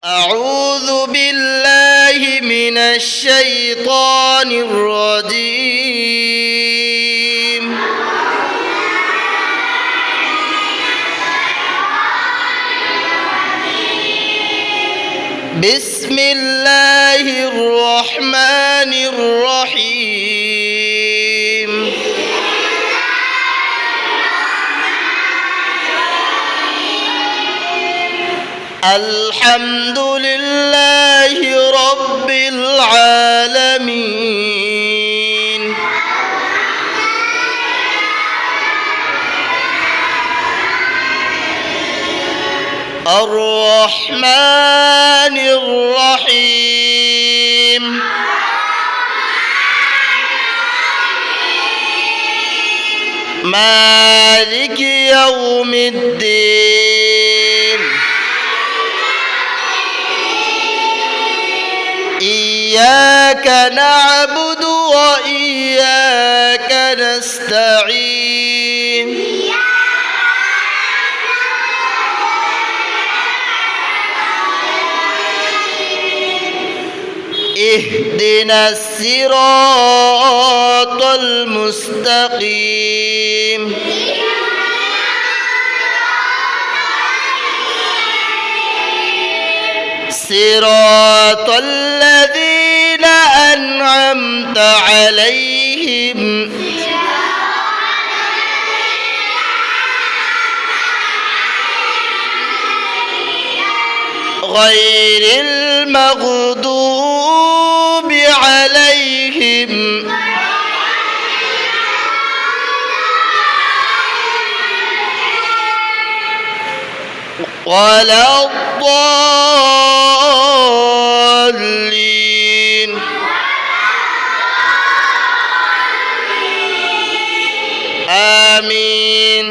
أعوذ بالله من الشيطان الرجيم. بسم الله الرحمن الرحيم. الحمد لله رب العالمين. الرحمن الرحيم. مالك يوم الدين. إياك نعبد وإياك نستعين. اهدنا الصراط المستقيم. صراط الذين أنعمت عليهم غير المغضوب عليهم ولا الضالين. آمين.